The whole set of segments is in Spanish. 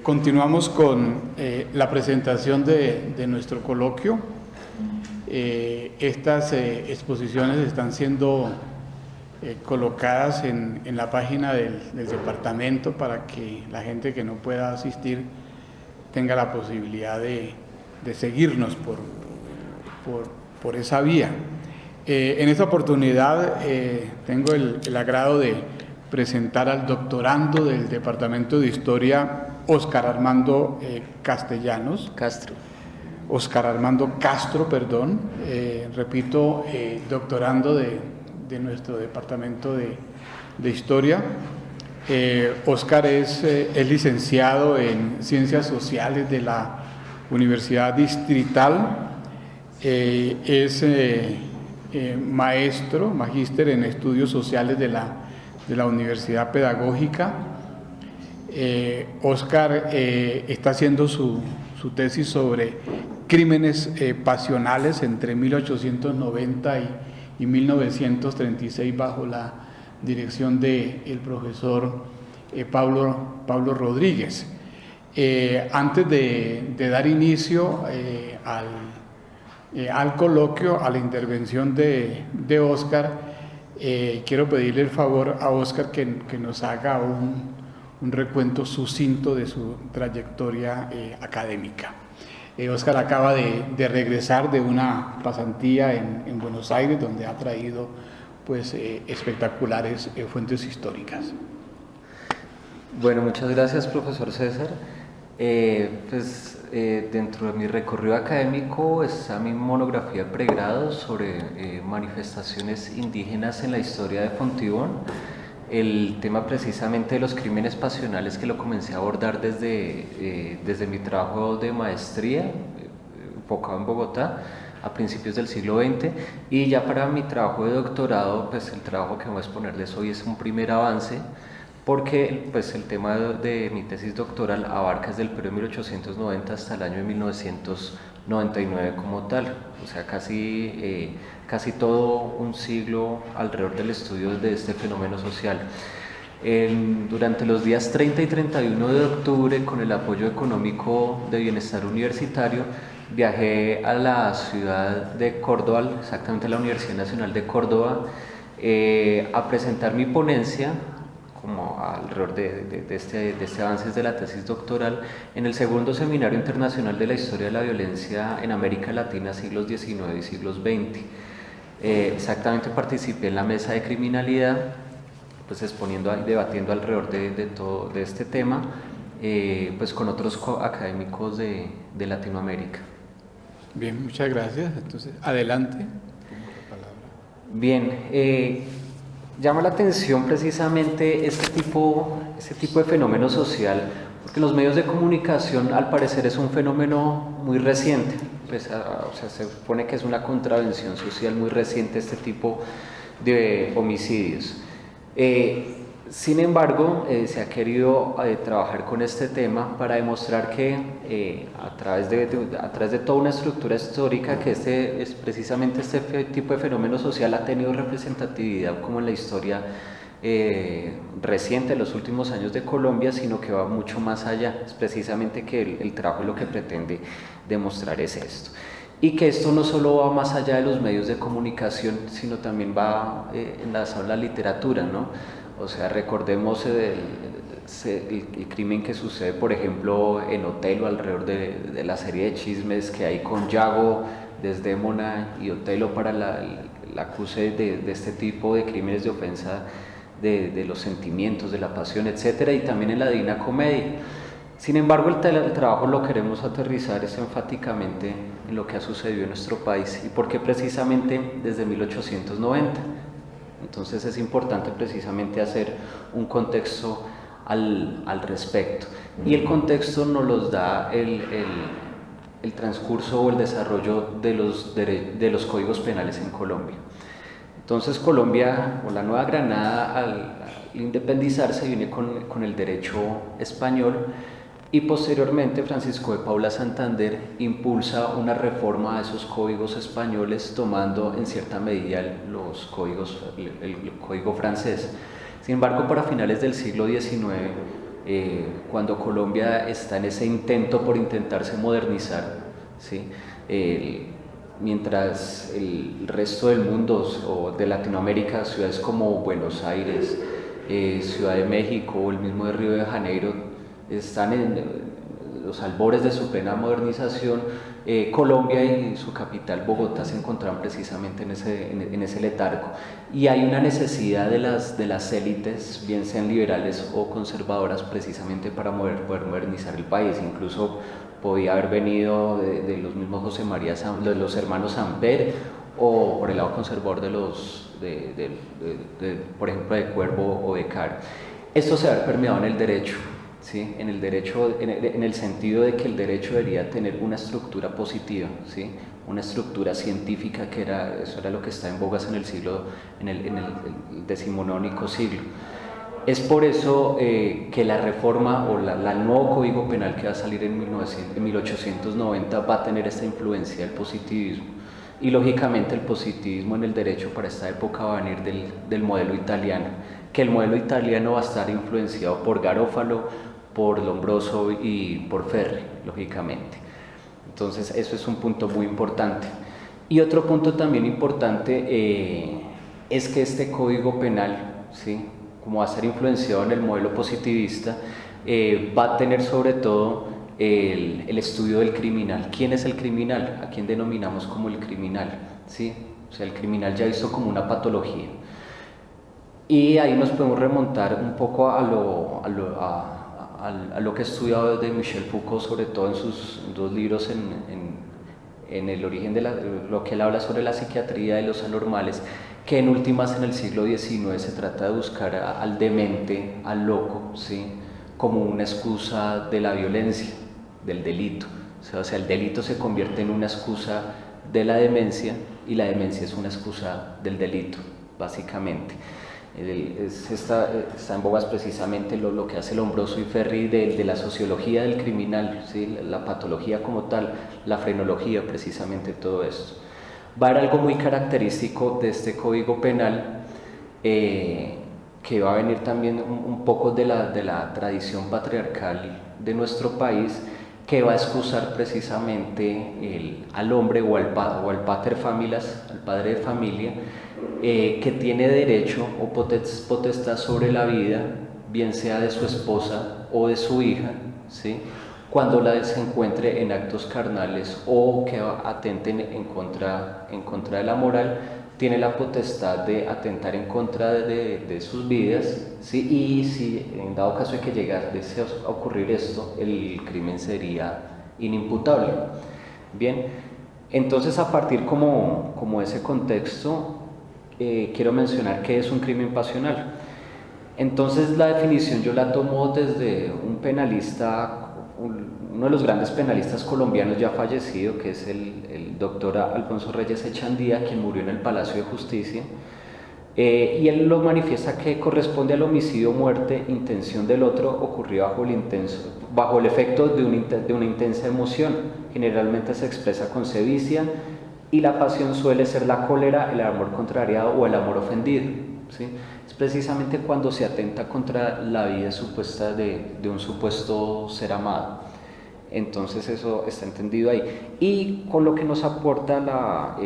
Continuamos con la presentación de nuestro coloquio. Estas exposiciones están siendo colocadas en la página del departamento para que la gente que no pueda asistir tenga la posibilidad de seguirnos por esa vía. En esta oportunidad tengo el agrado de presentar al doctorando del Departamento de Historia, Óscar Armando Castro, perdón. Repito, doctorando de nuestro Departamento de Historia. Óscar es licenciado en Ciencias Sociales de la Universidad Distrital, es magíster en Estudios Sociales de la Universidad Pedagógica. Óscar está haciendo su tesis sobre crímenes pasionales entre 1890 y 1936 bajo la dirección del profesor Pablo Rodríguez. Antes de dar inicio al coloquio, a la intervención de Óscar, quiero pedirle el favor a Óscar que nos haga un recuento sucinto de su trayectoria académica. Óscar acaba de regresar de una pasantía en Buenos Aires, donde ha traído pues, espectaculares fuentes históricas. Bueno, muchas gracias, profesor César. Dentro de mi recorrido académico está mi monografía de pregrado sobre manifestaciones indígenas en la historia de Fontibón. El tema precisamente de los crímenes pasionales que lo comencé a abordar desde mi trabajo de maestría, enfocado en Bogotá, a principios del siglo XX, y ya para mi trabajo de doctorado, pues el trabajo que voy a exponerles hoy es un primer avance, porque pues, el tema de mi tesis doctoral abarca desde el periodo de 1890 hasta el año de 1999 como tal, o sea, casi todo un siglo alrededor del estudio de este fenómeno social. Durante los días 30 y 31 de octubre, con el apoyo económico de Bienestar Universitario, viajé a la ciudad de Córdoba, exactamente a la Universidad Nacional de Córdoba, a presentar mi ponencia como alrededor de este avance de la tesis doctoral en el segundo Seminario Internacional de la Historia de la Violencia en América Latina, siglos XIX y siglos XX. Exactamente participé en la mesa de criminalidad, pues debatiendo alrededor de este tema, pues con otros académicos de Latinoamérica. Bien, muchas gracias. Entonces, adelante. Bien, llama la atención precisamente este tipo de fenómeno social, porque los medios de comunicación al parecer es un fenómeno muy reciente, pues, o sea, se supone que es una contravención social muy reciente este tipo de homicidios. Sin embargo, se ha querido trabajar con este tema para demostrar que a través de toda una estructura histórica que precisamente este tipo de fenómeno social ha tenido representatividad como en la historia reciente, en los últimos años de Colombia, sino que va mucho más allá. Es precisamente que el trabajo lo que pretende demostrar es esto. Y que esto no solo va más allá de los medios de comunicación, sino también va enlazado en la literatura, ¿no? O sea, recordemos el crimen que sucede, por ejemplo, en Otelo, alrededor de la serie de chismes que hay con Yago, Desdémona y Otelo para la acuse de este tipo de crímenes de ofensa de los sentimientos, de la pasión, etc. Y también en la Divina Comedia. Sin embargo, el trabajo lo queremos aterrizar enfáticamente en lo que ha sucedido en nuestro país y por qué precisamente desde 1890. Entonces es importante precisamente hacer un contexto al respecto. Y el contexto nos los da el transcurso o el desarrollo de los códigos penales en Colombia. Entonces Colombia, o la Nueva Granada, al independizarse, viene con el derecho español, y posteriormente Francisco de Paula Santander impulsa una reforma a esos códigos españoles, tomando en cierta medida el código francés. Sin embargo, para finales del siglo XIX, cuando Colombia está en ese intento por intentarse modernizar, ¿sí? Mientras el resto del mundo o de Latinoamérica, ciudades como Buenos Aires, Ciudad de México o el mismo de Río de Janeiro están en los albores de su plena modernización, Colombia y su capital Bogotá se encontraban precisamente en ese letargo, y hay una necesidad de las élites, bien sean liberales o conservadoras, precisamente para poder modernizar el país. Incluso podía haber venido de los mismos José María, de los hermanos Samper, o por el lado conservador por ejemplo, de Cuervo o de Caro. Esto se ha permeado en el derecho, ¿sí? En el derecho, en el sentido de que el derecho debería tener una estructura positiva, ¿sí? Una estructura científica, eso era lo que está en bogas en el decimonónico siglo. Es por eso que la reforma o el nuevo Código Penal que va a salir en 1890 va a tener esta influencia del positivismo, y lógicamente el positivismo en el derecho para esta época va a venir del modelo italiano, que el modelo italiano va a estar influenciado por Garofalo, por Lombroso y por Ferri, lógicamente. Entonces eso es un punto muy importante. Y otro punto también importante es que este Código Penal, ¿sí?, como va a ser influenciado en el modelo positivista, va a tener sobre todo el estudio del criminal. ¿Quién es el criminal? ¿A quién denominamos como el criminal? ¿Sí? O sea, el criminal ya visto como una patología. Y ahí nos podemos remontar un poco a lo que he estudiado desde Michel Foucault, sobre todo en sus dos libros en el origen de lo que él habla sobre la psiquiatría de los anormales, que en últimas en el siglo XIX se trata de buscar al demente, al loco, ¿sí?, como una excusa de la violencia, del delito. O sea, el delito se convierte en una excusa de la demencia, y la demencia es una excusa del delito, básicamente. Está en bogas precisamente lo que hace Lombroso y Ferri de la sociología del criminal, ¿sí?, la patología como tal, la frenología, precisamente todo esto. Va a haber algo muy característico de este Código Penal, que va a venir también un poco de la tradición patriarcal de nuestro país, que va a excusar precisamente al hombre o al pater familias, al padre de familia, que tiene derecho o potestad sobre la vida, bien sea de su esposa o de su hija, ¿sí?, cuando se encuentre en actos carnales o que atenten en contra de la moral, tiene la potestad de atentar en contra de sus vidas, ¿sí? Y si en dado caso de que llegase a ocurrir esto, el crimen sería inimputable. Bien, entonces a partir como ese contexto, quiero mencionar qué es un crimen pasional. Entonces la definición yo la tomo desde un penalista, uno de los grandes penalistas colombianos ya fallecido, que es el doctor Alfonso Reyes Echandía, quien murió en el Palacio de Justicia, y él lo manifiesta que corresponde al homicidio, muerte, intención del otro ocurrido bajo el efecto de una intensa emoción. Generalmente se expresa con sevicia, y la pasión suele ser la cólera, el amor contrariado o el amor ofendido, ¿sí? Es precisamente cuando se atenta contra la vida supuesta de un supuesto ser amado. Entonces eso está entendido ahí. Y con lo que nos aporta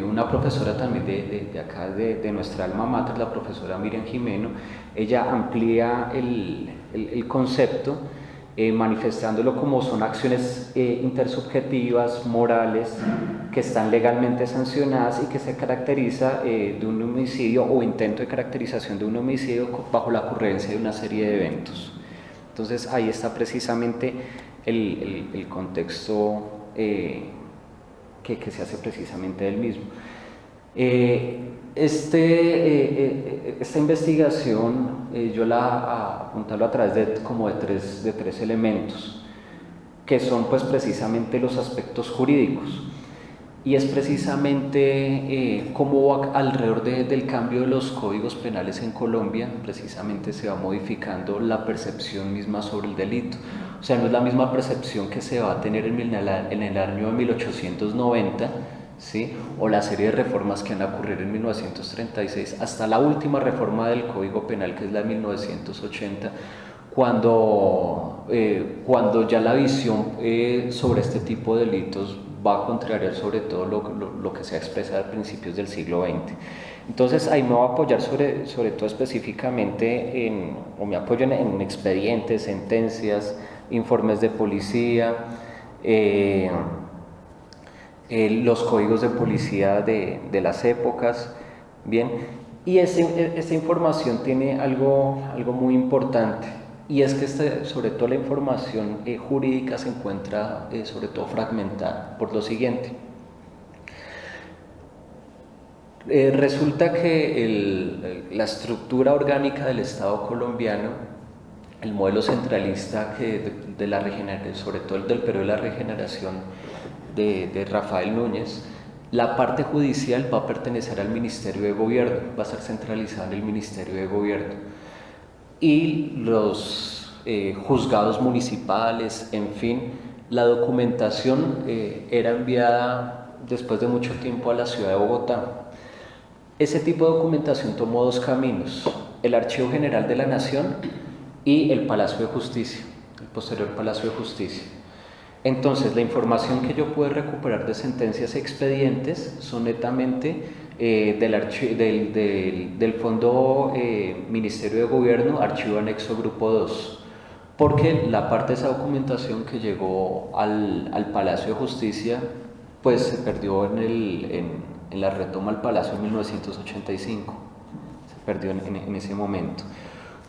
una profesora también de acá, de nuestra alma mater, la profesora Miriam Jimeno, ella amplía el concepto, manifestándolo como son acciones intersubjetivas, morales, que están legalmente sancionadas y que se caracteriza de un homicidio o intento de caracterización de un homicidio bajo la ocurrencia de una serie de eventos. Entonces ahí está precisamente el contexto que se hace precisamente del mismo. Esta investigación yo la apuntalo a través de tres elementos, que son pues precisamente los aspectos jurídicos, y es precisamente cómo alrededor del cambio de los códigos penales en Colombia precisamente se va modificando la percepción misma sobre el delito. O sea, no es la misma percepción que se va a tener en el año de 1890, ¿sí?, o la serie de reformas que van a ocurrir en 1936, hasta la última reforma del Código Penal, que es la de 1980, cuando ya la visión sobre este tipo de delitos va a contrariar sobre todo lo que se ha expresado a principios del siglo XX. Entonces ahí me voy a apoyar sobre todo específicamente o me apoyo en expedientes, sentencias, informes de policía, los códigos de policía de las épocas, bien, y esta información tiene algo muy importante, y es que sobre todo la información jurídica se encuentra sobre todo fragmentada por lo siguiente. Resulta que la estructura orgánica del Estado colombiano, el modelo centralista de la regeneración, sobre todo el del periodo de la regeneración de Rafael Núñez, la parte judicial va a pertenecer al Ministerio de Gobierno, va a ser centralizada en el Ministerio de Gobierno, y los juzgados municipales, en fin, la documentación era enviada después de mucho tiempo a la ciudad de Bogotá. Ese tipo de documentación tomó dos caminos: el Archivo General de la Nación y el Palacio de Justicia, el posterior Palacio de Justicia. Entonces, la información que yo pude recuperar de sentencias y expedientes son netamente del Fondo Ministerio de Gobierno, Archivo Anexo Grupo 2, porque la parte de esa documentación que llegó al Palacio de Justicia pues se perdió en la retoma al Palacio en 1985, se perdió en ese momento.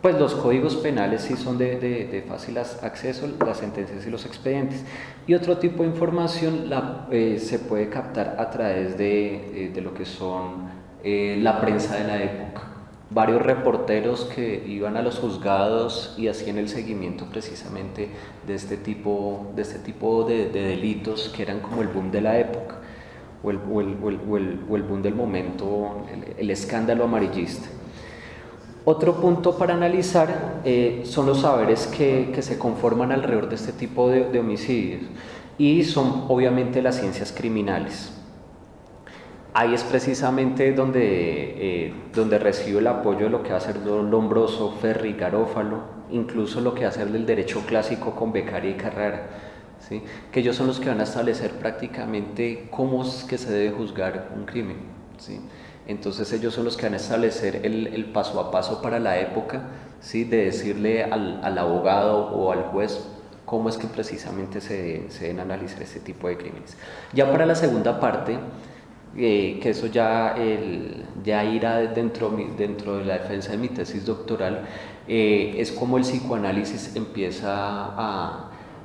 Pues los códigos penales sí son de fácil acceso, las sentencias y los expedientes. Y otro tipo de información se puede captar a través de lo que son la prensa de la época. Varios reporteros que iban a los juzgados y hacían el seguimiento precisamente de este tipo de delitos que eran como el boom de la época o el boom del momento, el escándalo amarillista. Otro punto para analizar son los saberes que se conforman alrededor de este tipo de homicidios, y son obviamente las ciencias criminales. Ahí es precisamente donde recibe el apoyo de lo que va a ser Lombroso, Ferri, Garófalo, incluso lo que va a ser del derecho clásico con Beccaria y Carrera, ¿sí? Que ellos son los que van a establecer prácticamente cómo es que se debe juzgar un crimen, ¿sí? Entonces ellos son los que van a establecer el paso a paso para la época, ¿sí? De decirle al abogado o al juez cómo es que precisamente se deben analizar este tipo de crímenes. Ya para la segunda parte, que eso ya irá dentro de la defensa de mi tesis doctoral, es como el psicoanálisis empieza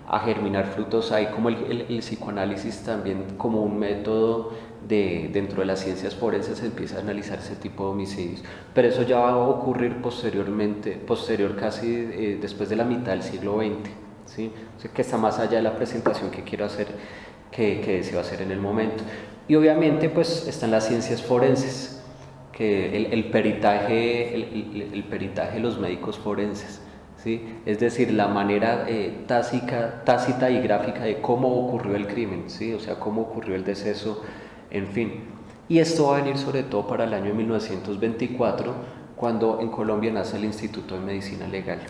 a germinar frutos ahí, como el psicoanálisis también como un método dentro de las ciencias forenses se empieza a analizar ese tipo de homicidios, pero eso ya va a ocurrir posterior casi después de la mitad del siglo XX, ¿sí? O sea, que está más allá de la presentación que quiero hacer, que deseo hacer en el momento. Y obviamente pues están las ciencias forenses, que el peritaje de los médicos forenses, ¿sí? Es decir, la manera tácita y gráfica de cómo ocurrió el crimen, ¿sí? O sea, cómo ocurrió el deceso, en fin. Y esto va a venir sobre todo para el año 1924, cuando en Colombia nace el Instituto de Medicina Legal.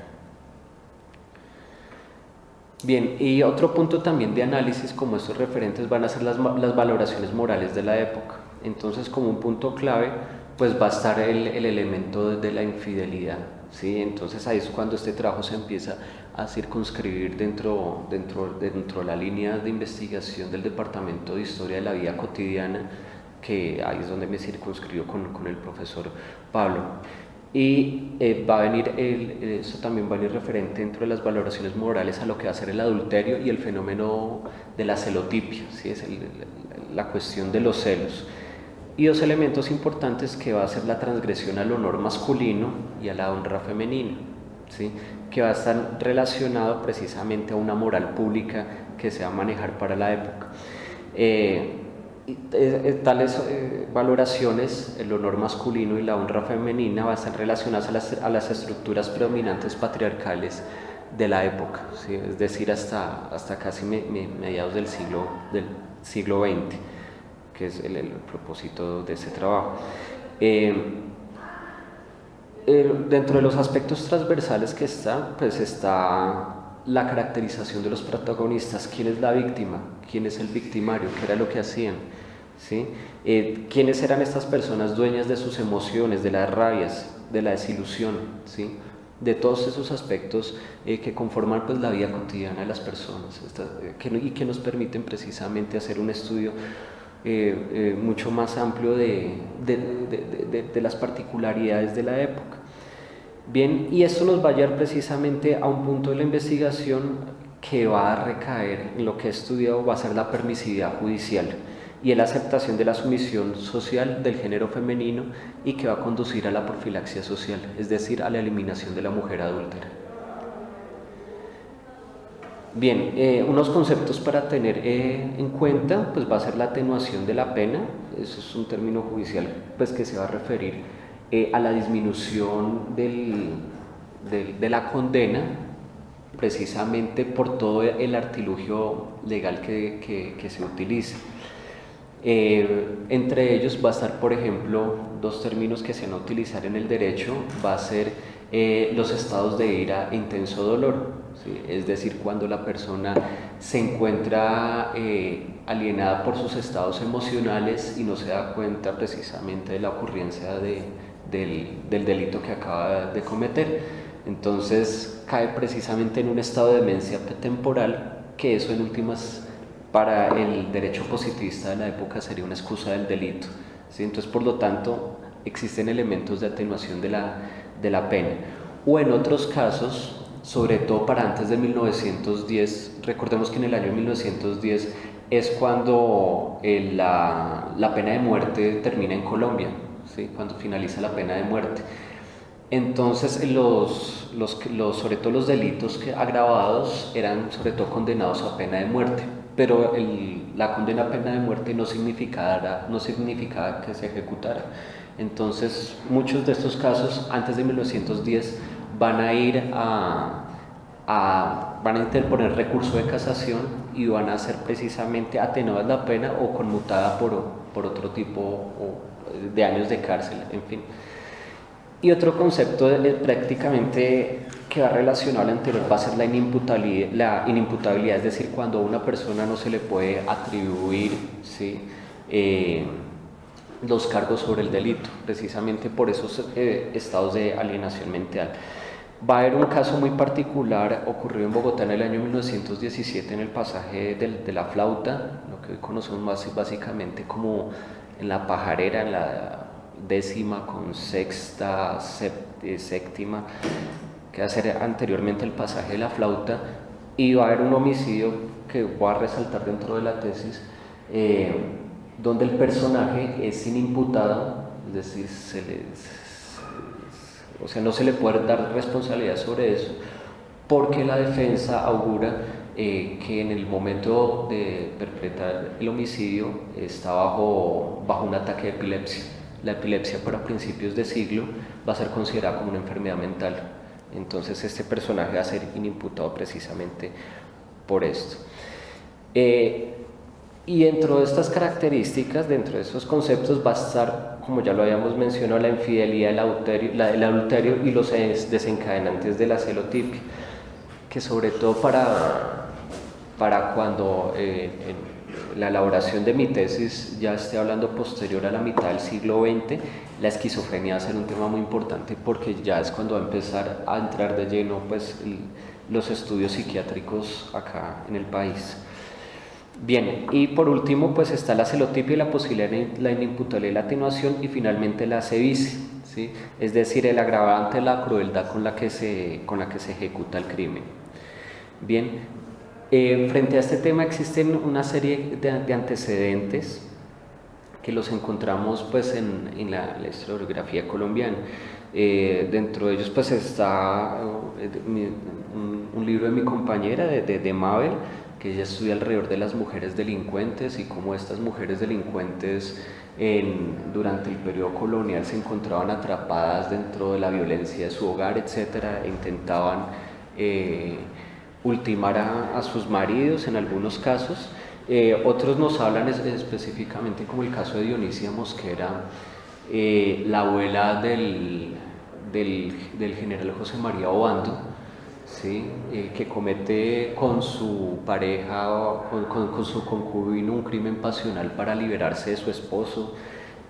Bien, y otro punto también de análisis como estos referentes van a ser las valoraciones morales de la época. Entonces, como un punto clave, pues va a estar el elemento de la infidelidad, ¿sí? Entonces ahí es cuando este trabajo se empieza a circunscribir dentro de la línea de investigación del Departamento de Historia de la Vida Cotidiana, que ahí es donde me circunscribo con el profesor Pablo. Y va a venir eso también va a venir referente dentro de las valoraciones morales a lo que va a ser el adulterio y el fenómeno de la celotipia, ¿sí? Es la cuestión de los celos. Y dos elementos importantes que va a ser la transgresión al honor masculino y a la honra femenina, ¿sí? Que va a estar relacionado precisamente a una moral pública que se va a manejar para la época. Tales valoraciones, el honor masculino y la honra femenina, van a estar relacionadas a las estructuras predominantes patriarcales de la época, ¿sí? Es decir, hasta casi mediados del siglo XX, que es el propósito de ese trabajo. Dentro de los aspectos transversales que está, pues está la caracterización de los protagonistas. ¿Quién es la víctima? ¿Quién es el victimario? ¿Qué era lo que hacían? ¿Sí? ¿Quiénes eran estas personas dueñas de sus emociones, de las rabias, de la desilusión? ¿Sí? De todos esos aspectos que conforman pues, la vida cotidiana de las personas y que nos permiten precisamente hacer un estudio mucho más amplio de las particularidades de la época. Bien, y esto nos va a llevar precisamente a un punto de la investigación que va a recaer en lo que he estudiado, va a ser la permisividad judicial y la aceptación de la sumisión social del género femenino y que va a conducir a la profilaxia social, es decir, a la eliminación de la mujer adúltera. Bien, unos conceptos para tener en cuenta, pues va a ser la atenuación de la pena, eso es un término judicial pues, que se va a referir a la disminución de la condena, precisamente por todo el artilugio legal que se utiliza. Entre ellos va a estar, por ejemplo, dos términos que se van a utilizar en el derecho, va a ser los estados de ira e intenso dolor. ¿Sí? Es decir, cuando la persona se encuentra alienada por sus estados emocionales y no se da cuenta precisamente de la ocurrencia del delito que acaba de cometer. Entonces cae precisamente en un estado de demencia temporal, que eso en últimas para el derecho positivista de la época sería una excusa del delito. ¿Sí? Entonces, por lo tanto, existen elementos de atenuación de la pena. O en otros casos, sobre todo para antes de 1910, recordemos que en el año 1910 es cuando la pena de muerte termina en Colombia, ¿sí? Cuando finaliza la pena de muerte. Entonces, sobre todo los delitos agravados eran sobre todo condenados a pena de muerte, pero la condena a pena de muerte no significaba que se ejecutara. Entonces, muchos de estos casos antes de 1910 van a interponer recurso de casación y van a ser precisamente atenuada la pena o conmutada por otro tipo de años de cárcel, en fin. Y otro concepto prácticamente que va relacionado al anterior va a ser la inimputabilidad, es decir, cuando a una persona no se le puede atribuir, ¿sí? Los cargos sobre el delito, precisamente por esos estados de alienación mental. Va a haber un caso muy particular ocurrido en Bogotá en el año 1917 en el pasaje de la Flauta, lo que hoy conocemos básicamente como en la Pajarera, en la 10ª con 6ª, 7ª, que va a ser anteriormente el pasaje de la Flauta, y va a haber un homicidio que voy a resaltar dentro de la tesis, donde el personaje es inimputado, es decir, no se le puede dar responsabilidad sobre eso, porque la defensa augura que en el momento de perpetrar el homicidio está bajo un ataque de epilepsia. La epilepsia para principios de siglo va a ser considerada como una enfermedad mental. Entonces este personaje va a ser inimputado precisamente por esto. Y dentro de estas características, dentro de esos conceptos va a estar, como ya lo habíamos mencionado, la infidelidad, el adulterio y los desencadenantes de la celotipia, que sobre todo para cuando en la elaboración de mi tesis ya esté hablando posterior a la mitad del siglo XX, la esquizofrenia va a ser un tema muy importante porque ya es cuando va a empezar a entrar de lleno pues, los estudios psiquiátricos acá en el país. Bien, y por último pues está la celotipia y la posibilidad de la inimputabilidad y la atenuación, y finalmente la sevicia, ¿sí? Es decir, el agravante de la crueldad con la que se ejecuta el crimen. Bien, frente a este tema existen una serie de antecedentes que los encontramos pues, en la historiografía colombiana. Dentro de ellos pues, está un libro de mi compañera, de Mabel, que ella estudia alrededor de las mujeres delincuentes y cómo estas mujeres delincuentes durante el periodo colonial se encontraban atrapadas dentro de la violencia de su hogar, etcétera, e intentaban ultimar a sus maridos en algunos casos. Otros nos hablan específicamente como el caso de Dionisia Mosquera, la abuela del general José María Obando, ¿sí? Que comete con su pareja, con su concubino, un crimen pasional para liberarse de su esposo,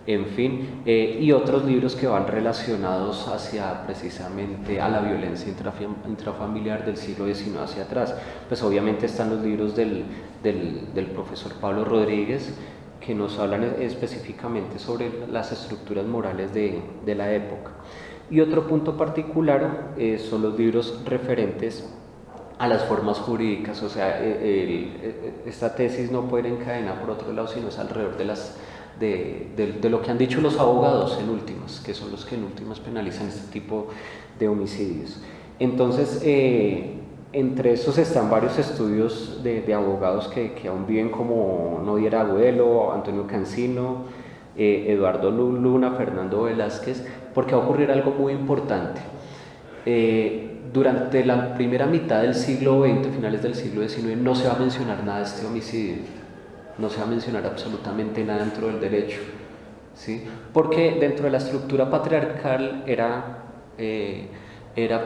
en fin, y otros libros que van relacionados hacia precisamente a la violencia intrafamiliar del siglo XIX hacia atrás. Pues obviamente están los libros del profesor Pablo Rodríguez, que nos hablan específicamente sobre las estructuras morales de la época. Y otro punto particular son los libros referentes a las formas jurídicas, o sea, esta tesis no puede ir encadenada por otro lado, sino es alrededor de lo que han dicho los abogados en últimas, que son los que en últimas penalizan este tipo de homicidios. Entonces, entre esos están varios estudios de abogados que aún viven, como Nodier Agudelo, Antonio Cancino, Eduardo Luna, Fernando Velázquez, porque va a ocurrir algo muy importante. Durante la primera mitad del siglo XX, finales del siglo XIX, no se va a mencionar nada de este homicidio, no se va a mencionar absolutamente nada dentro del derecho, ¿sí? Porque dentro de la estructura patriarcal era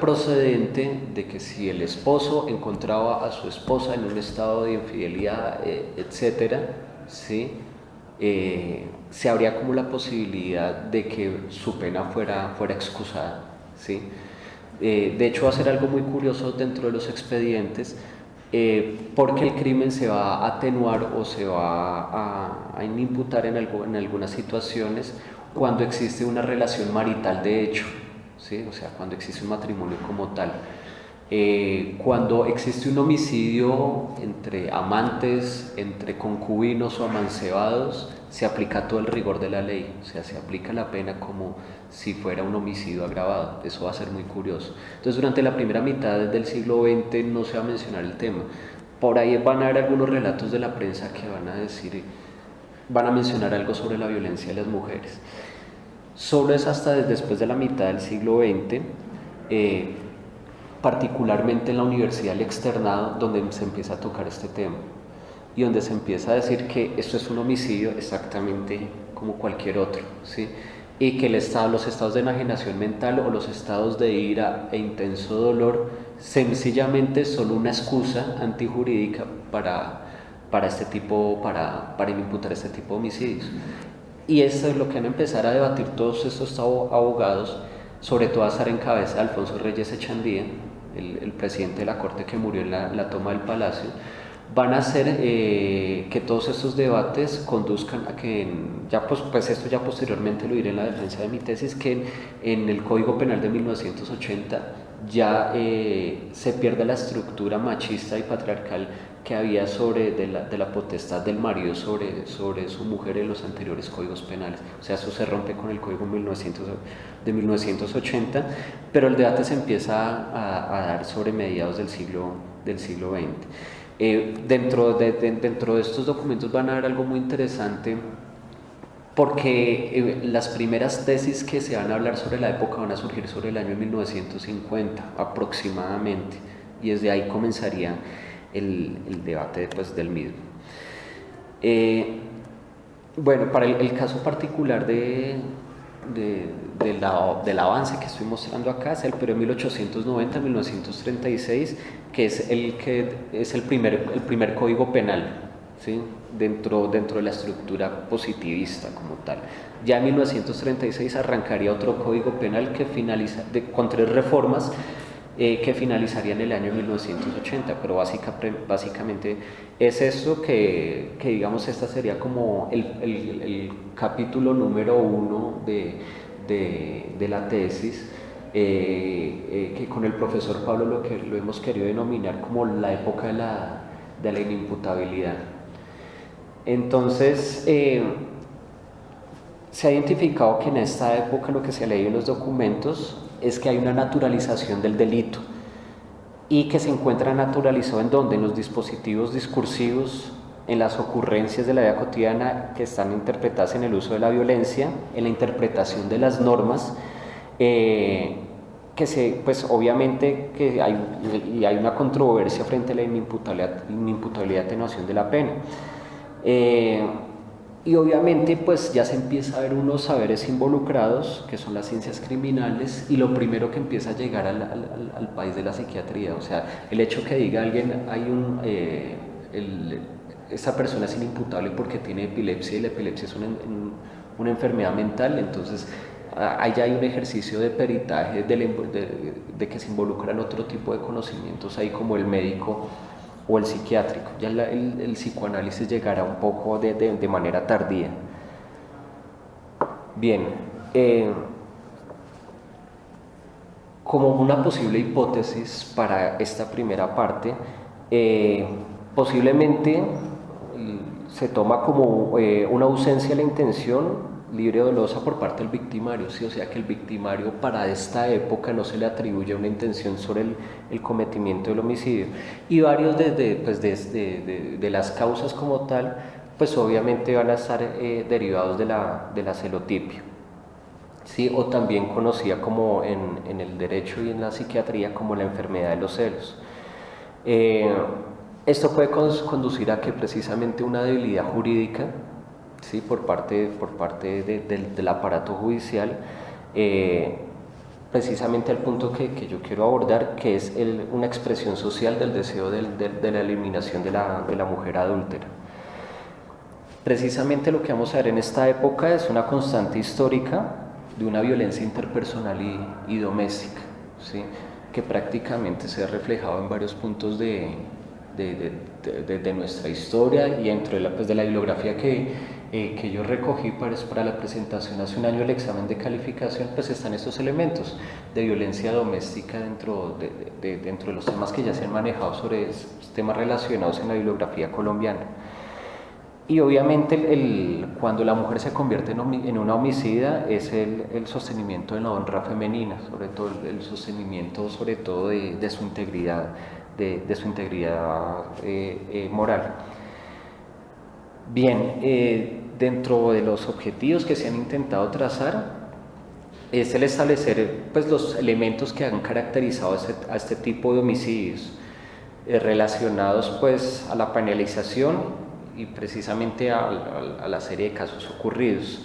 procedente de que si el esposo encontraba a su esposa en un estado de infidelidad, etcétera, ¿sí? Se abría como la posibilidad de que su pena fuera excusada, ¿sí? De hecho, va a ser algo muy curioso dentro de los expedientes, porque el crimen se va a atenuar o se va a inimputar en algunas situaciones cuando existe una relación marital de hecho, ¿sí? O sea, cuando existe un matrimonio como tal. Cuando existe un homicidio entre amantes, entre concubinos o amancebados, se aplica todo el rigor de la ley, o sea, se aplica la pena como si fuera un homicidio agravado. Eso va a ser muy curioso. Entonces, durante la primera mitad del siglo XX no se va a mencionar el tema. Por ahí van a haber algunos relatos de la prensa que van a mencionar algo sobre la violencia de las mujeres. Solo es hasta después de la mitad del siglo XX, particularmente en la Universidad del Externado, donde se empieza a tocar este tema y donde se empieza a decir que esto es un homicidio exactamente como cualquier otro, ¿sí? Y que los estados de enajenación mental o los estados de ira e intenso dolor sencillamente son una excusa antijurídica para imputar este tipo de homicidios. Y eso es lo que van a empezar a debatir todos estos abogados, sobre todo a estar en cabeza de Alfonso Reyes Echandía, el presidente de la Corte que murió en la toma del Palacio. Van a hacer que todos estos debates conduzcan a que, esto ya posteriormente lo diré en la defensa de mi tesis, que en el Código Penal de 1980 ya se pierde la estructura machista y patriarcal que había de la potestad del marido sobre su mujer en los anteriores códigos penales. O sea, eso se rompe con el Código de 1980, pero el debate se empieza a dar sobre mediados del siglo XX. Dentro de estos documentos van a haber algo muy interesante, porque las primeras tesis que se van a hablar sobre la época van a surgir sobre el año 1950 aproximadamente, y desde ahí comenzaría el debate del mismo. Bueno, para el caso particular del avance que estoy mostrando acá es el periodo 1890-1936, que es el primer código penal, ¿sí? dentro de la estructura positivista como tal. Ya en 1936 arrancaría otro código penal que con 3 reformas que finalizaría en el año 1980, pero básicamente es eso que digamos, esta sería como el capítulo número 1 de la tesis, que con el profesor Pablo lo hemos querido denominar como la época de la inimputabilidad. Entonces, se ha identificado que en esta época lo que se ha leído en los documentos es que hay una naturalización del delito, y que se encuentra naturalizado ¿en dónde? En los dispositivos discursivos, en las ocurrencias de la vida cotidiana que están interpretadas en el uso de la violencia, en la interpretación de las normas, obviamente que hay una controversia frente a la inimputabilidad y atenuación de la pena. Y obviamente pues ya se empieza a ver unos saberes involucrados, que son las ciencias criminales, y lo primero que empieza a llegar al país de la psiquiatría. O sea, el hecho que diga alguien, esa persona es inimputable porque tiene epilepsia, y la epilepsia es una enfermedad mental. Entonces allá hay un ejercicio de peritaje de que se involucran otro tipo de conocimientos ahí, como el médico o el psiquiátrico. Ya el psicoanálisis llegará un poco de manera tardía. Bien, como una posible hipótesis para esta primera parte, posiblemente se toma como una ausencia de la intención libre o dolosa por parte del victimario, ¿sí? O sea que el victimario para esta época no se le atribuye una intención sobre el cometimiento del homicidio, y varios de las causas como tal, pues obviamente van a estar derivados de la celotipia, ¿sí? O también conocida como en el derecho y en la psiquiatría como la enfermedad de los celos. Esto puede conducir a que precisamente una debilidad jurídica, ¿sí? por parte del aparato judicial, precisamente al punto que yo quiero abordar, que es una expresión social del deseo de la eliminación de la mujer adúltera. Precisamente lo que vamos a ver en esta época es una constante histórica de una violencia interpersonal y doméstica, ¿sí? Que prácticamente se ha reflejado en varios puntos de nuestra historia, y dentro de la bibliografía que yo recogí para la presentación hace un año del examen de calificación, pues están estos elementos de violencia doméstica dentro de los temas que ya se han manejado sobre temas relacionados en la bibliografía colombiana. Y obviamente cuando la mujer se convierte en una homicida es el sostenimiento de la honra femenina, sobre todo el sostenimiento sobre todo de su integridad, de su integridad moral. Bien, dentro de los objetivos que se han intentado trazar es el establecer pues, los elementos que han caracterizado a este tipo de homicidios, relacionados pues, a la penalización y precisamente a la serie de casos ocurridos.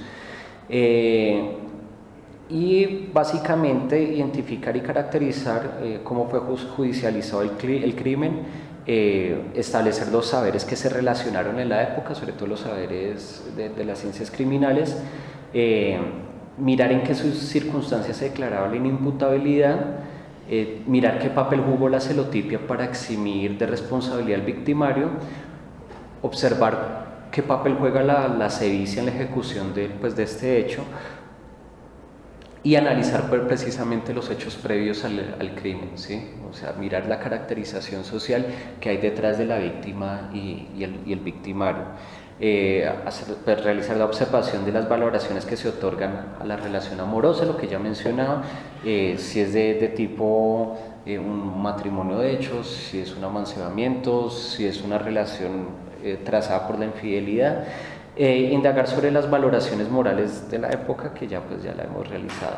Y básicamente identificar y caracterizar cómo fue judicializado el crimen, establecer los saberes que se relacionaron en la época, sobre todo los saberes de las ciencias criminales, mirar en qué circunstancias se declaraba la inimputabilidad, mirar qué papel jugó la celotipia para eximir de responsabilidad al victimario, observar qué papel juega la sevicia en la ejecución de este hecho, y analizar precisamente los hechos previos al crimen, ¿sí? O sea, mirar la caracterización social que hay detrás de la víctima y el victimario. Realizar la observación de las valoraciones que se otorgan a la relación amorosa, lo que ya mencionaba, si es de tipo un matrimonio de hechos, si es un amancebamiento, si es una relación trazada por la infidelidad. Indagar sobre las valoraciones morales de la época, que ya la hemos realizado.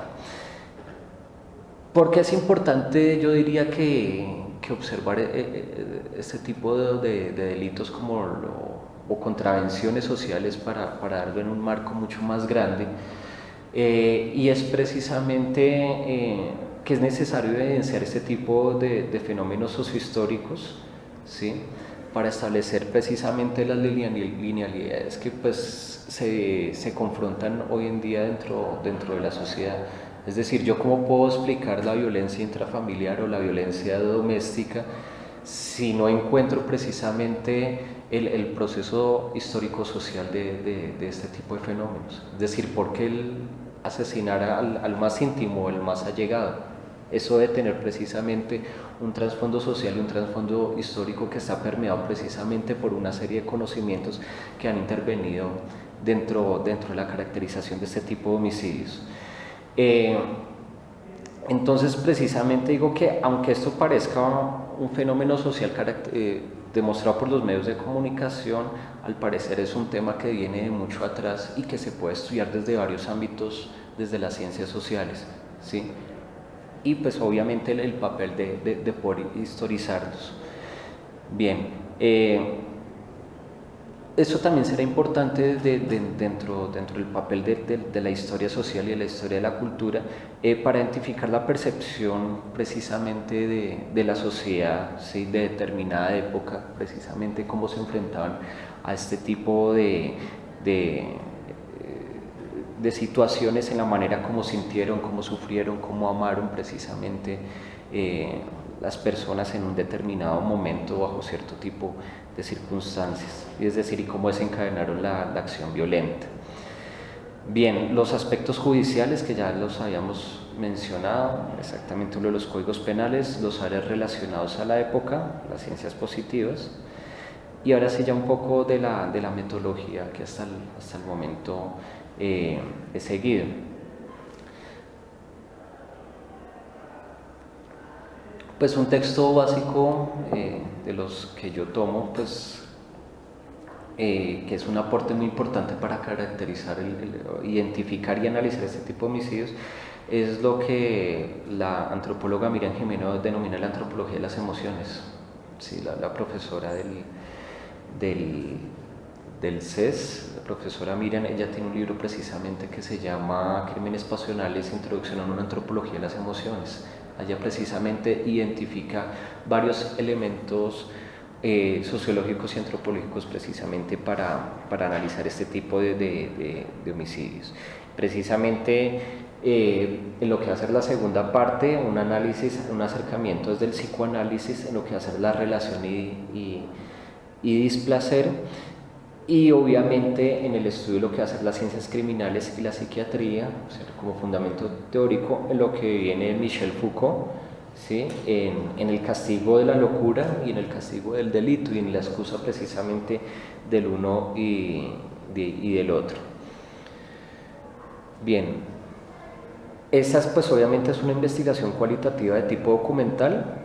¿Por qué es importante, yo diría, que observar este tipo de delitos o contravenciones sociales para darlo en un marco mucho más grande? Y es precisamente que es necesario evidenciar este tipo de fenómenos sociohistóricos, ¿sí? Para establecer precisamente las linealidades que pues, se confrontan hoy en día dentro de la sociedad. Es decir, yo cómo puedo explicar la violencia intrafamiliar o la violencia doméstica si no encuentro precisamente el proceso histórico-social de este tipo de fenómenos. Es decir, ¿por qué el asesinar al más íntimo, el más allegado? Eso debe tener precisamente un trasfondo social y un trasfondo histórico que está permeado precisamente por una serie de conocimientos que han intervenido dentro de la caracterización de este tipo de homicidios. Entonces, precisamente digo que aunque esto parezca un fenómeno social demostrado por los medios de comunicación, al parecer es un tema que viene de mucho atrás y que se puede estudiar desde varios ámbitos, desde las ciencias sociales, ¿sí? Y pues obviamente el papel de poder historizarlos. Bien, Eso también será importante dentro del papel de la historia social y de la historia de la cultura, para identificar la percepción precisamente de la sociedad, ¿sí? De determinada época, precisamente cómo se enfrentaban a este tipo de situaciones, en la manera como sintieron, cómo sufrieron, cómo amaron precisamente las personas en un determinado momento bajo cierto tipo de circunstancias, y es decir, y cómo desencadenaron la acción violenta. Bien, los aspectos judiciales que ya los habíamos mencionado, exactamente uno de los códigos penales, los áreas relacionados a la época, las ciencias positivas, y ahora sí ya un poco de la metodología que hasta el momento he seguido. Pues un texto básico de los que yo tomo, pues que es un aporte muy importante para caracterizar, identificar y analizar este tipo de homicidios, es lo que la antropóloga Miriam Jimeno denomina la antropología de las emociones. Sí, la profesora del CES, la profesora Miriam, ella tiene un libro precisamente que se llama Crímenes Pasionales, Introducción a una antropología de las emociones. Allá precisamente identifica varios elementos sociológicos y antropológicos precisamente para analizar este tipo de homicidios. Precisamente en lo que va a ser la segunda parte, un análisis, un acercamiento desde el psicoanálisis en lo que va a ser la relación y displacer, y obviamente en el estudio de lo que va a ser las ciencias criminales y la psiquiatría, o sea, como fundamento teórico, en lo que viene Michel Foucault, ¿sí? en el castigo de la locura y en el castigo del delito, y en la excusa precisamente del uno y del otro. Bien, esa pues obviamente es una investigación cualitativa de tipo documental.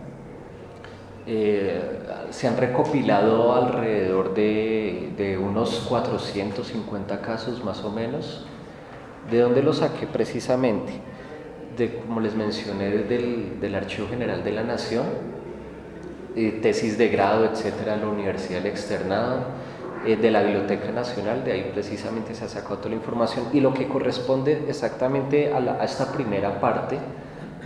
Se han recopilado alrededor de unos 450 casos más o menos. ¿De dónde los saqué precisamente? Como les mencioné, del Archivo General de la Nación, tesis de grado, etcétera, de la Universidad del Externado, de la Biblioteca Nacional, de ahí precisamente se ha sacado toda la información, y lo que corresponde exactamente a esta primera parte,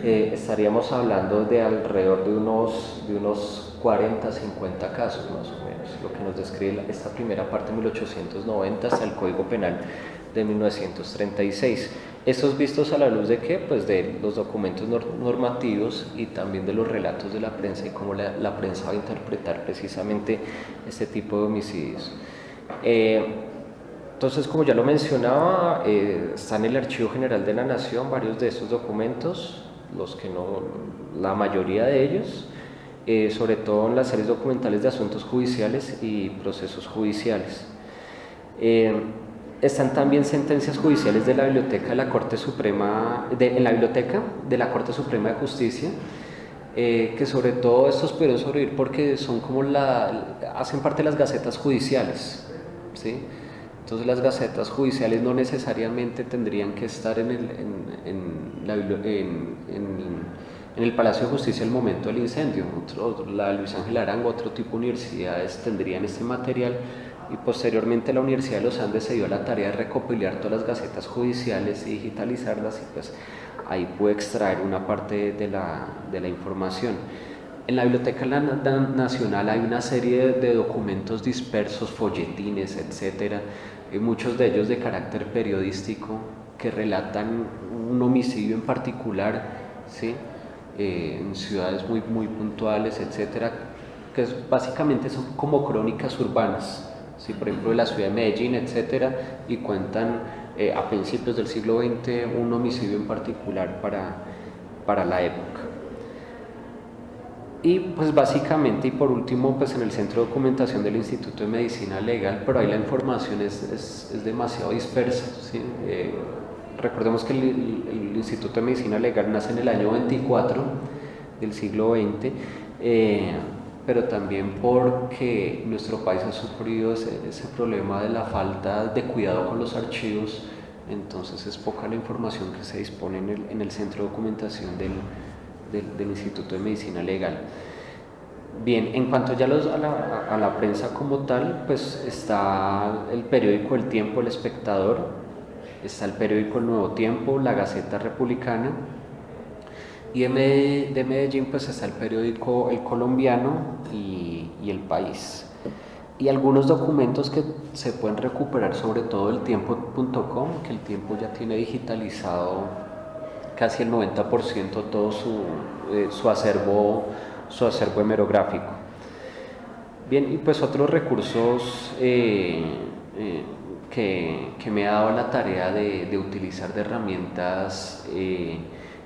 estaríamos hablando de alrededor de unos 40, 50 casos más o menos, lo que nos describe esta primera parte de 1890 hasta el Código Penal de 1936. Estos vistos a la luz de ¿qué? Pues de los documentos normativos y también de los relatos de la prensa y cómo la prensa va a interpretar precisamente este tipo de homicidios. Entonces, como ya lo mencionaba, está en el Archivo General de la Nación varios de estos documentos, los que no, la mayoría de ellos, sobre todo en las series documentales de asuntos judiciales y procesos judiciales. Están también sentencias judiciales de la Biblioteca de la Corte Suprema, en la Biblioteca de la Corte Suprema de Justicia, que sobre todo estos pudieron sobrevivir porque son como hacen parte de las gacetas judiciales, ¿sí? Entonces las gacetas judiciales no necesariamente tendrían que estar en el Palacio de Justicia al momento del incendio. La Luis Ángel Arango, otro tipo de universidades tendrían este material, y posteriormente la Universidad de los Andes se dio a la tarea de recopilar todas las gacetas judiciales y digitalizarlas, y pues ahí pude extraer una parte de la información. En la Biblioteca Nacional hay una serie de documentos dispersos, folletines, etcétera, muchos de ellos de carácter periodístico, que relatan un homicidio en particular, ¿sí? En ciudades muy, muy puntuales, etcétera, que básicamente son como crónicas urbanas, ¿sí? Por ejemplo, de la ciudad de Medellín, etcétera, y cuentan a principios del siglo XX un homicidio en particular para la época. Y pues básicamente, y por último, pues en el Centro de Documentación del Instituto de Medicina Legal, pero ahí la información es demasiado dispersa, ¿sí? Recordemos que el Instituto de Medicina Legal nace en el año 24 del siglo XX, pero también porque nuestro país ha sufrido ese problema de la falta de cuidado con los archivos. Entonces es poca la información que se dispone en el Centro de Documentación del Instituto de Medicina Legal. Bien, en cuanto ya a la prensa como tal, pues está el periódico El Tiempo, El Espectador, está el periódico El Nuevo Tiempo, la Gaceta Republicana, y de Medellín pues está el periódico El Colombiano y El País. Y algunos documentos que se pueden recuperar, sobre todo el tiempo.com, que El Tiempo ya tiene digitalizado casi el 90% todo su acervo hemerográfico. Bien, y pues otros recursos que me he dado la tarea de utilizar de herramientas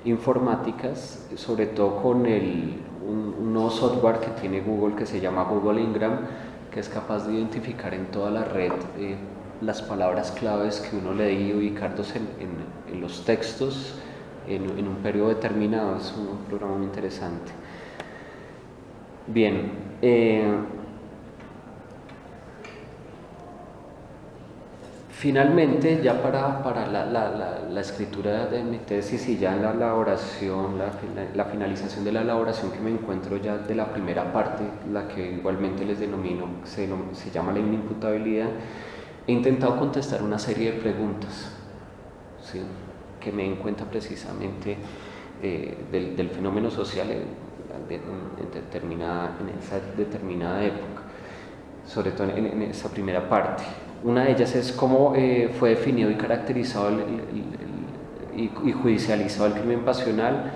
informáticas, sobre todo con un nuevo software que tiene Google que se llama Google Ingram, que es capaz de identificar en toda la red las palabras claves que uno lee y ubicarlos en los textos en un periodo determinado. Es un programa muy interesante. Bien, finalmente, ya para la escritura de mi tesis y ya en la elaboración, la finalización de la elaboración, que me encuentro ya de la primera parte, la que igualmente les denomino, se llama la inimputabilidad, he intentado contestar una serie de preguntas, ¿sí?, que me den cuenta precisamente del fenómeno social en esa determinada época, sobre todo en esa primera parte. Una de ellas es cómo fue definido y caracterizado y judicializado el crimen pasional,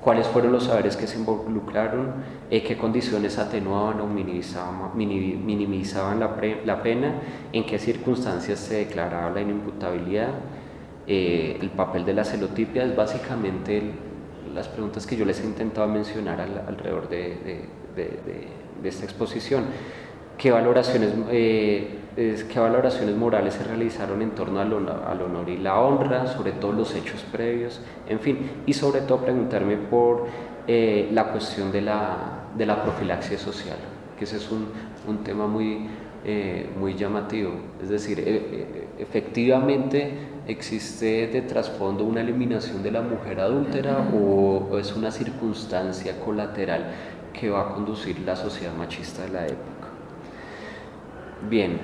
cuáles fueron los saberes que se involucraron, qué condiciones atenuaban o minimizaban la pena, en qué circunstancias se declaraba la inimputabilidad, el papel de la celotipia. Es básicamente las preguntas que yo les he intentado mencionar alrededor de esta exposición. ¿Qué valoraciones morales se realizaron en torno al honor y la honra, sobre todo los hechos previos, en fin, y sobre todo preguntarme por la cuestión de la profilaxia social, que ese es un tema muy llamativo. Es decir, efectivamente existe de trasfondo una eliminación de la mujer adúltera, o es una circunstancia colateral que va a conducir la sociedad machista de la época. Bien,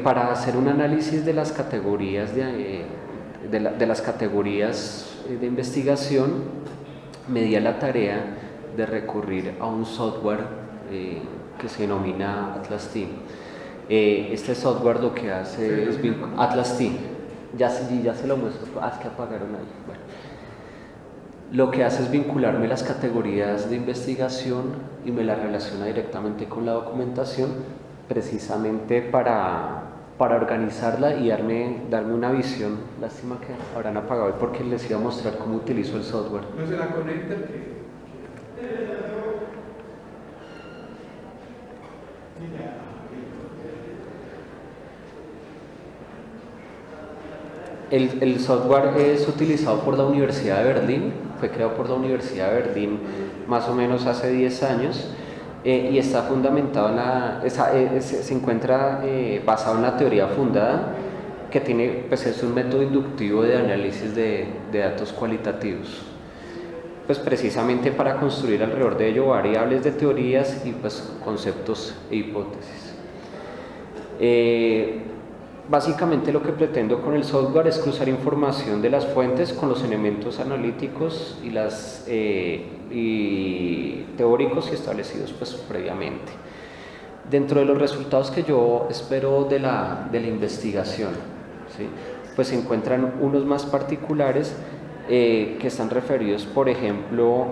para hacer un análisis de las categorías de las categorías de investigación, me di a la tarea de recurrir a un software que se denomina Atlas-T. Este software lo que hace es Atlas-T. Ya se lo muestro. Es que apagaron ahí. Bueno. Lo que hace es vincularme las categorías de investigación y me las relaciona directamente con la documentación, precisamente para organizarla y darme una visión. Lástima que habrán apagado hoy, porque les iba a mostrar cómo utilizo el software. ¿No se la conecta? El software es utilizado por la Universidad de Berlín, fue creado por la Universidad de Berlín más o menos hace 10 años, y está fundamentado se encuentra basado en la teoría fundada, que tiene, pues es un método inductivo de análisis de datos cualitativos, pues precisamente para construir alrededor de ello variables de teorías y pues conceptos e hipótesis. Básicamente lo que pretendo con el software es cruzar información de las fuentes con los elementos analíticos y teóricos y establecidos pues previamente. Dentro de los resultados que yo espero de la investigación, ¿sí?, pues se encuentran unos más particulares que están referidos, por ejemplo,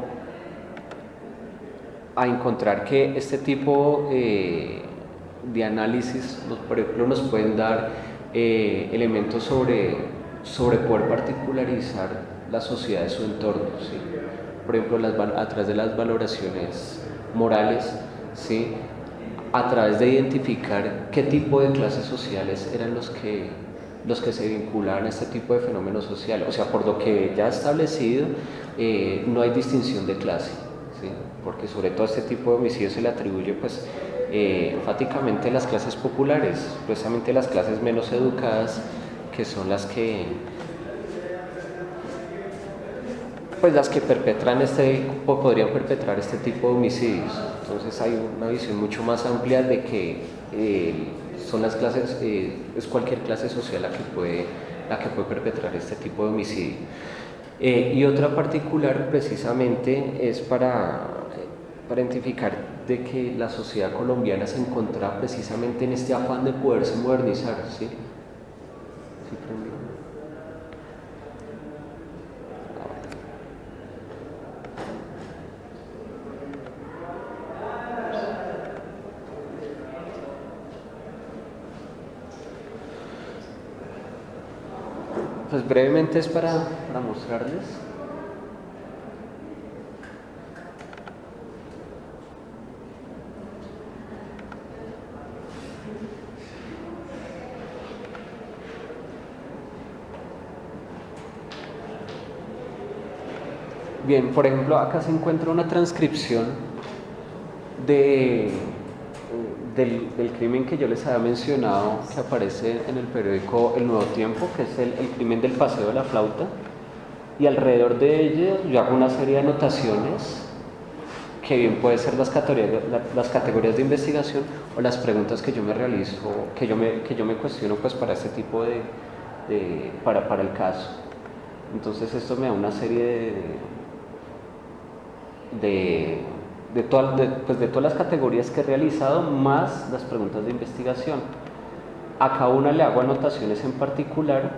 a encontrar que este tipo de análisis, por ejemplo, nos pueden dar elementos sobre poder particularizar la sociedad de su entorno, ¿sí? Por ejemplo, a través de las valoraciones morales, ¿sí?, a través de identificar qué tipo de clases sociales eran los que se vinculaban a este tipo de fenómeno social. O sea, por lo que ya establecido, no hay distinción de clase, ¿sí?, porque sobre todo este tipo de homicidios se le atribuye pues enfáticamente a las clases populares, precisamente las clases menos educadas, que son las que pues las que perpetran podrían perpetrar este tipo de homicidios. Entonces hay una visión mucho más amplia de que son las clases, es cualquier clase social la que puede perpetrar este tipo de homicidio. Y otra particular precisamente es para identificar de que la sociedad colombiana se encuentra precisamente en este afán de poderse modernizar, ¿sí? ¿Sí prendió? Pues brevemente es para mostrarles. Bien, por ejemplo, acá se encuentra una transcripción del crimen que yo les había mencionado, que aparece en el periódico El Nuevo Tiempo, que es el crimen del paseo de la flauta, y alrededor de ello yo hago una serie de anotaciones que bien pueden ser las categorías de investigación o las preguntas que yo me realizo, que yo me cuestiono pues para este tipo para el caso. Entonces esto me da una serie de todas las categorías que he realizado, más las preguntas de investigación. A cada una le hago anotaciones en particular,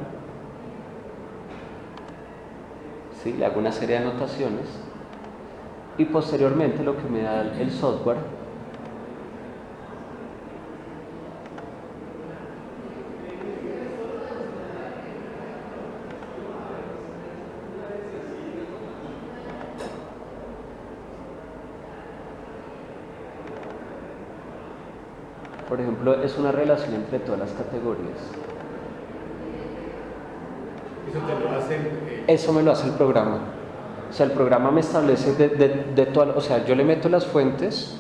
¿sí? Le hago una serie de anotaciones y posteriormente lo que me da el software por ejemplo, es una relación entre todas las categorías. ¿Eso te lo hace? Eso me lo hace el programa. O sea, el programa me establece o sea, yo le meto las fuentes,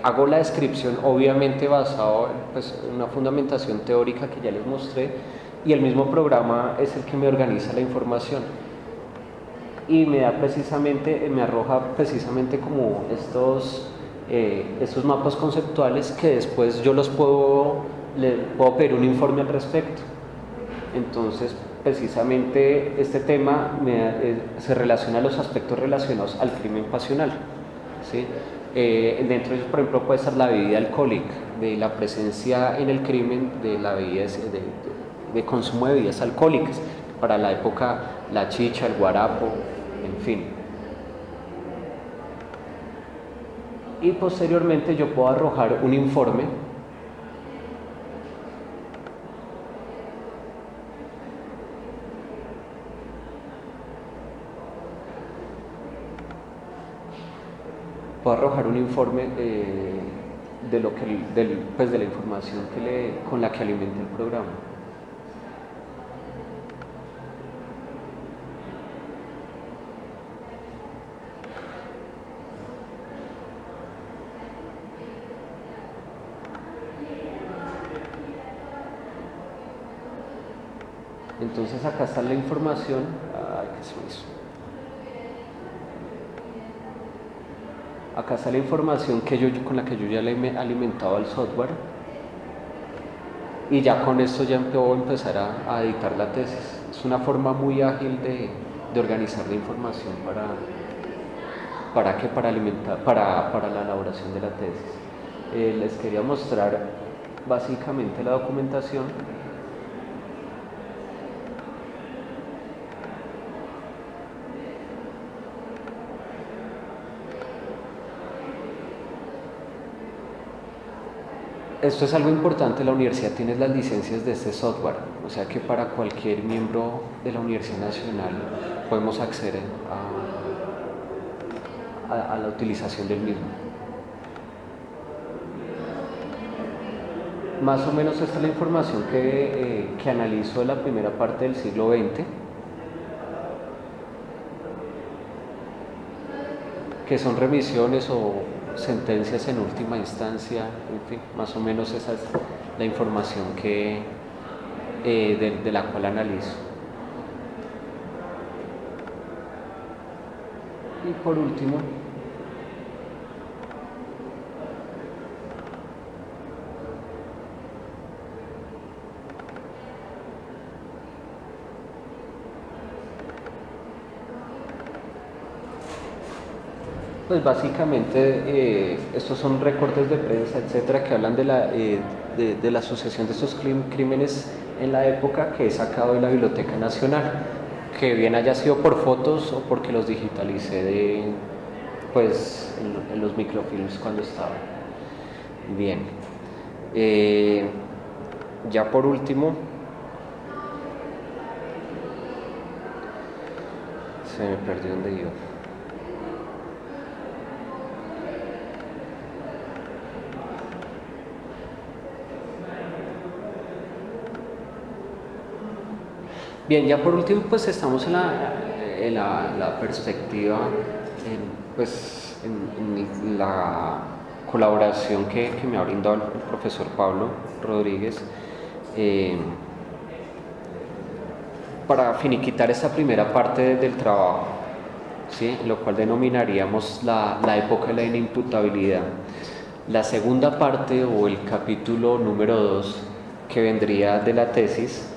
hago la descripción, obviamente basado pues, en una fundamentación teórica que ya les mostré, y el mismo programa es el que me organiza la información. Y me arroja precisamente como estos mapas conceptuales que después yo le puedo pedir un informe al respecto. Entonces, precisamente este tema se relaciona a los aspectos relacionados al crimen pasional, ¿sí? Dentro de ellos, por ejemplo, puede estar la bebida alcohólica, de la presencia en el crimen de la bebida de consumo de bebidas alcohólicas, para la época la chicha, el guarapo, en fin. Y posteriormente yo puedo arrojar un informe de la información con la que alimenta el programa. Entonces acá está la información. ¿Qué se hizo? Acá está la información con la que yo ya le he alimentado al software, y ya con esto ya puedo empezar a editar la tesis. Es una forma muy ágil de organizar la información para la elaboración de la tesis. Les quería mostrar básicamente la documentación. Esto es algo importante, la universidad tiene las licencias de este software, o sea que para cualquier miembro de la Universidad Nacional podemos acceder a la utilización del mismo. Más o menos esta es la información que analizo de la primera parte del siglo XX, que son remisiones o sentencias en última instancia, en fin, más o menos esa es la información de la cual analizo. Y por último, pues básicamente estos son recortes de prensa, etcétera, que hablan de la asociación de estos crímenes en la época, que he sacado de la Biblioteca Nacional, que bien haya sido por fotos o porque los digitalicé pues, en los microfilms cuando estaban. Bien. Ya por último, se me perdió donde iba. Bien, ya por último, pues estamos en la perspectiva, en la colaboración que me ha brindado el profesor Pablo Rodríguez para finiquitar esta primera parte del trabajo, ¿sí? Lo cual denominaríamos la época de la inimputabilidad. La segunda parte, o el capítulo número 2, que vendría de la tesis,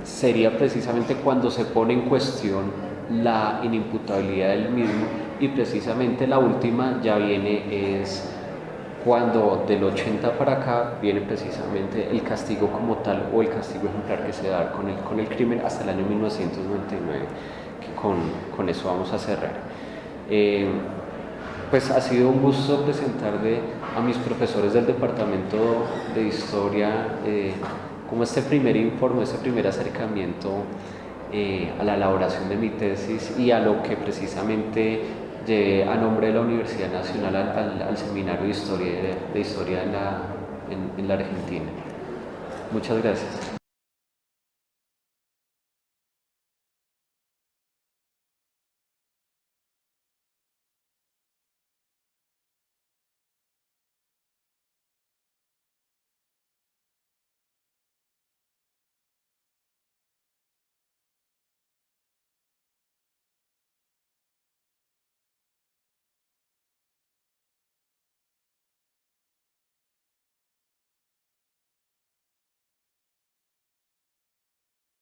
sería precisamente cuando se pone en cuestión la inimputabilidad del mismo, y precisamente la última ya viene es cuando del 80 para acá viene precisamente el castigo como tal, o el castigo ejemplar que se da con el crimen hasta el año 1999, que con eso vamos a cerrar. Pues ha sido un gusto presentarle a mis profesores del Departamento de Historia como este primer informe, este primer acercamiento a la elaboración de mi tesis y a lo que precisamente llevé a nombre de la Universidad Nacional al Seminario de Historia en la Argentina. Muchas gracias.